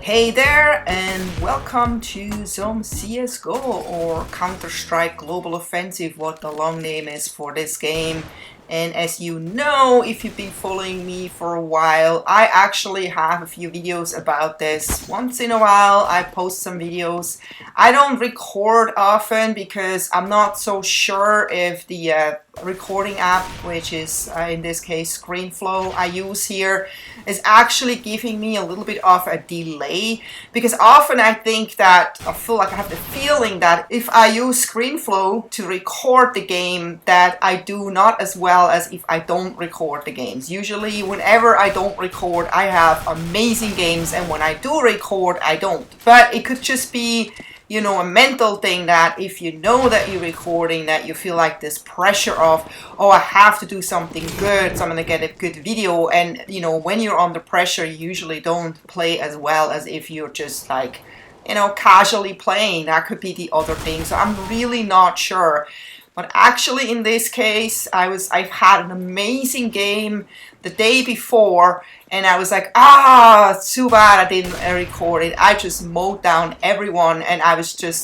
Hey there, and welcome to some CSGO or Counter-Strike Global Offensive, what the long name is for this game. And as you know, if you've been following me for a while, I actually have a few videos about this. Once in a while, I post some videos. I don't record often because I'm not so sure if the recording app, which is in this case ScreenFlow I use here, is actually giving me a little bit of a delay, because often I think that I feel like I have the feeling that if I use ScreenFlow to record the game, that I do not as well as if I don't record the games. Usually whenever I don't record, I have amazing games, and when I do record, I don't. But it could just be, you know, a mental thing that if you know that you're recording, that you feel like this pressure of, oh, I have to do something good, so I'm gonna get a good video. And you know, when you're under pressure, you usually don't play as well as if you're just like, you know, casually playing. That could be the other thing. So I'm really not sure. But actually in this case, I've had an amazing game the day before, and I was like, it's too bad I didn't record it. I just mowed down everyone, and I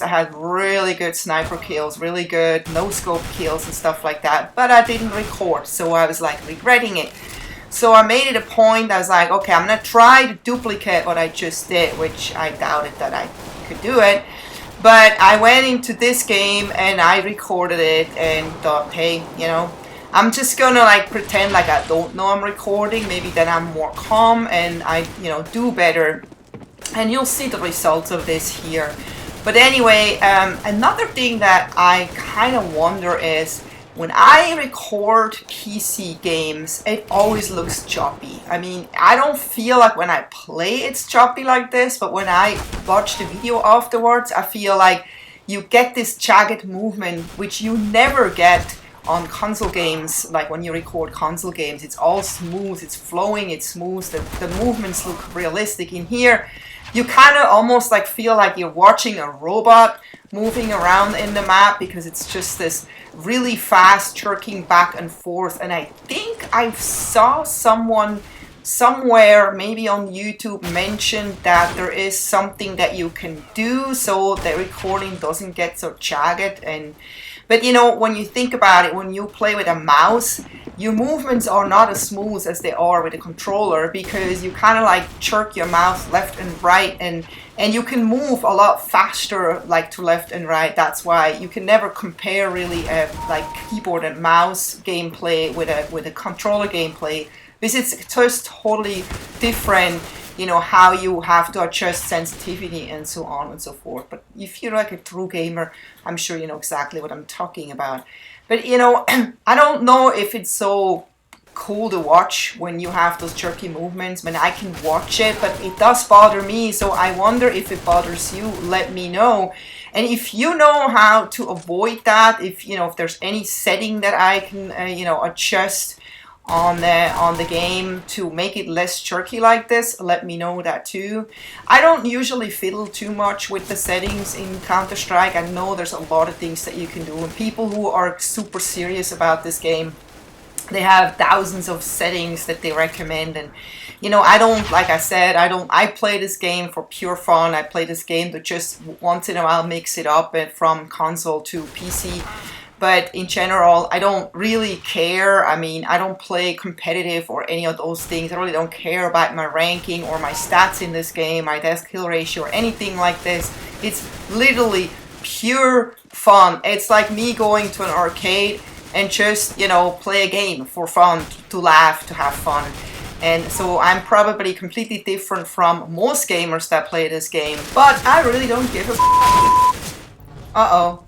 had really good sniper kills, really good no-scope kills and stuff like that, but I didn't record, so I was like regretting it. So I made it a point, I was like, okay, I'm gonna try to duplicate what I just did, which I doubted that I could do it. But I went into this game and I recorded it and thought, hey, you know, I'm just gonna like pretend like I don't know I'm recording. Maybe then I'm more calm and I, you know, do better. And you'll see the results of this here. But anyway, another thing that I kind of wonder is, when I record PC games, it always looks choppy. I mean, I don't feel like when I play it's choppy like this, but when I watch the video afterwards, I feel like you get this jagged movement, which you never get on console games. Like when you record console games, it's all smooth, it's flowing, it's smooth, the movements look realistic. In here, you kind of almost like feel like you're watching a robot moving around in the map, because it's just this really fast jerking back and forth. And I think I saw someone somewhere, maybe on YouTube, mention that there is something that you can do so the recording doesn't get so jagged. But you know, when you think about it, when you play with a mouse, your movements are not as smooth as they are with a controller, because you kind of like jerk your mouse left and right, and you can move a lot faster, like to left and right. That's why you can never compare really like keyboard and mouse gameplay with a controller gameplay, because it's just totally different. You know, how you have to adjust sensitivity and so on and so forth. But if you're like a true gamer, I'm sure you know exactly what I'm talking about. But you know, I don't know if it's so cool to watch when you have those jerky movements. When I can watch it, but it does bother me. So I wonder if it bothers you. Let me know. And if you know how to avoid that, if you know if there's any setting that I can you know, adjust on the game to make it less jerky like this, let me know that too. I don't usually fiddle too much with the settings in Counter-Strike. I know there's a lot of things that you can do, and people who are super serious about this game, they have thousands of settings that they recommend. And you know, I don't, like I said, I play this game for pure fun. I play this game to just once in a while mix it up from console to PC. But in general, I don't really care. I mean, I don't play competitive or any of those things. I really don't care about my ranking or my stats in this game, my death kill ratio or anything like this. It's literally pure fun. It's like me going to an arcade and just, you know, play a game for fun, to laugh, to have fun. And so I'm probably completely different from most gamers that play this game, but I really don't give a Uh-oh.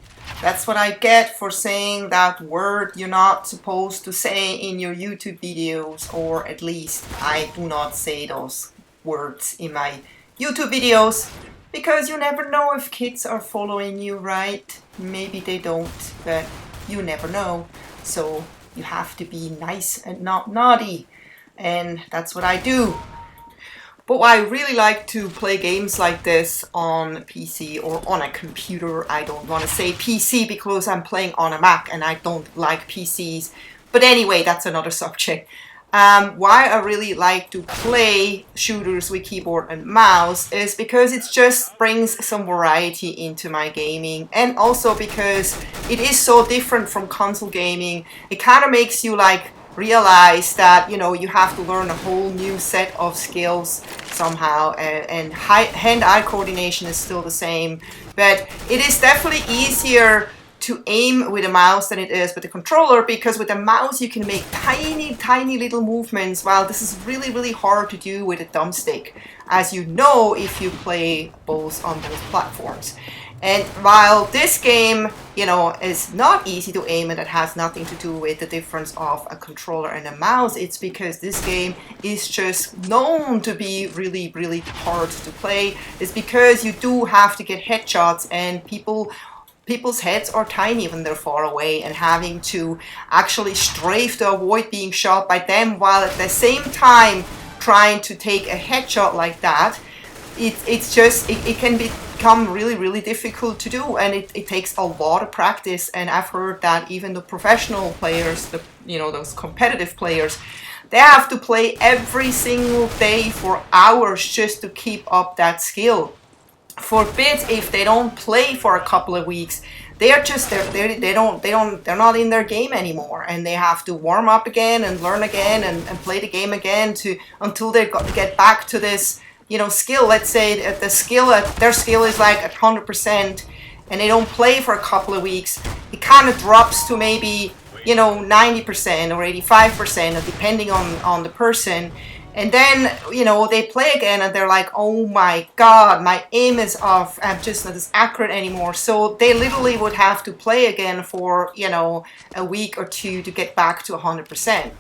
That's what I get for saying that word you're not supposed to say in your YouTube videos, or at least I do not say those words in my YouTube videos, because you never know if kids are following you, right? Maybe they don't, but you never know. So you have to be nice and not naughty, and that's what I do. But I really like to play games like this on PC or on a computer. I don't want to say PC because I'm playing on a Mac and I don't like PCs. But anyway, that's another subject. Why I really like to play shooters with keyboard and mouse is because it just brings some variety into my gaming, and also because it is so different from console gaming. It kind of makes you like realize that, you know, you have to learn a whole new set of skills somehow, and hand-eye coordination is still the same, but it is definitely easier to aim with a mouse than it is with a controller, because with a mouse you can make tiny little movements, while this is really hard to do with a thumbstick, as you know if you play both on both platforms. And while this game, you know, is not easy to aim, and it has nothing to do with the difference of a controller and a mouse, it's because this game is just known to be really hard to play. It's because you do have to get headshots, and people's heads are tiny when they're far away, and having to actually strafe to avoid being shot by them while at the same time trying to take a headshot like that, it can become really difficult to do, and it takes a lot of practice. And I've heard that even the professional players, those competitive players, they have to play every single day for hours just to keep up that skill. Forbid if they don't play for a couple of weeks, they're not in their game anymore, and they have to warm up again and learn again and play the game again until they get back to this, skill. Let's say their skill is like 100%, and they don't play for a couple of weeks. It kind of drops to maybe 90% or 85%, depending on the person. And then, they play again and they're like, oh my God, my aim is off. I'm just not as accurate anymore. So they literally would have to play again for, a week or two to get back to 100%.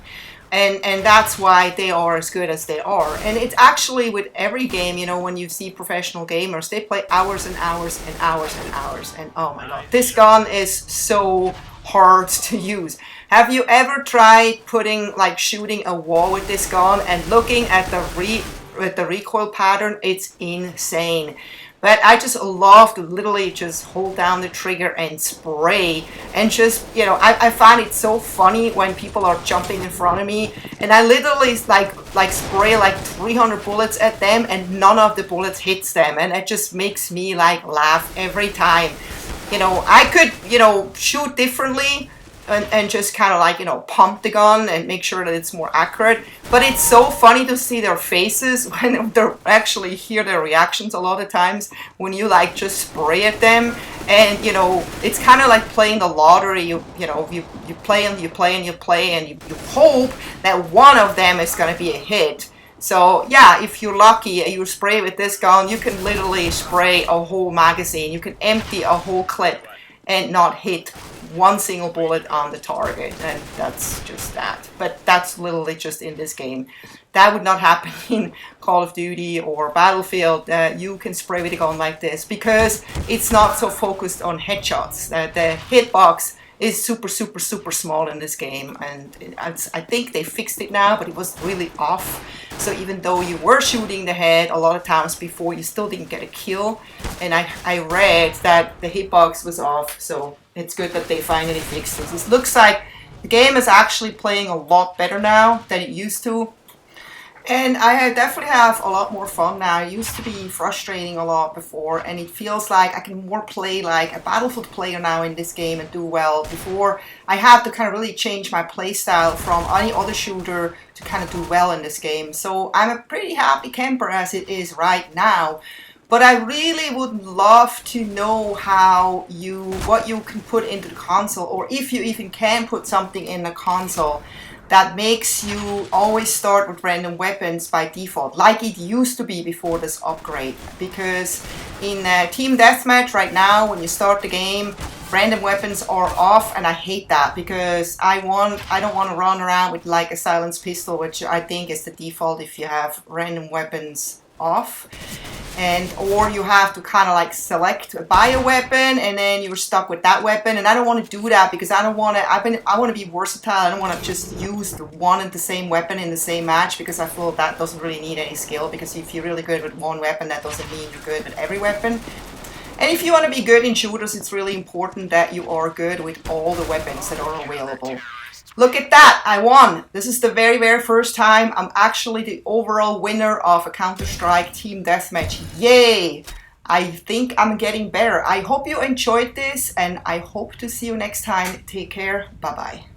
And that's why they are as good as they are. And it's actually with every game, when you see professional gamers, they play hours and hours and hours and hours. And oh my God, this gun is so hard to use. Have you ever tried shooting a wall with this gun and looking at the recoil pattern? It's insane. But I just love to literally just hold down the trigger and spray, and just, I find it so funny when people are jumping in front of me, and I literally like spray like 300 bullets at them, and none of the bullets hits them, and it just makes me laugh every time. I could, shoot differently, and just kind of pump the gun and make sure that it's more accurate. But it's so funny to see their faces when they actually hear their reactions a lot of times when you just spray at them. And it's kind of like playing the lottery. You play and you play and you play, and you hope that one of them is going to be a hit. So yeah, if you're lucky and you spray with this gun, you can literally spray a whole magazine. You can empty a whole clip and not hit one single bullet on the target, and that's just that. But that's literally just in this game. That would not happen in Call of Duty or Battlefield. You can spray with a gun like this because it's not so focused on headshots. The hitbox is super small in this game, and I think they fixed it now, but it was really off. So even though you were shooting the head a lot of times before, you still didn't get a kill. And I read that the hitbox was off, so it's good that they finally fixed this. It looks like the game is actually playing a lot better now than it used to. And I definitely have a lot more fun now. It used to be frustrating a lot before, and it feels like I can more play like a Battlefield player now in this game and do well. Before, I had to kind of really change my play style from any other shooter to kind of do well in this game. So I'm a pretty happy camper as it is right now. But I really would love to know what you can put into the console, or if you even can put something in the console that makes you always start with random weapons by default, like it used to be before this upgrade. Because in Team Deathmatch right now, when you start the game, random weapons are off, and I hate that because I don't want to run around with like a silenced pistol, which I think is the default if you have random weapons off. Or you have to kind of buy a weapon, and then you're stuck with that weapon, and I don't want to do that because I want to be versatile. I don't want to just use the one and the same weapon in the same match, because I feel that doesn't really need any skill, because if you're really good with one weapon, that doesn't mean you're good with every weapon. And if you want to be good in shooters, it's really important that you are good with all the weapons that are available. Look at that, I won. This is the very, very first time I'm actually the overall winner of a Counter-Strike Team Deathmatch. Yay! I think I'm getting better. I hope you enjoyed this and I hope to see you next time. Take care. Bye-bye.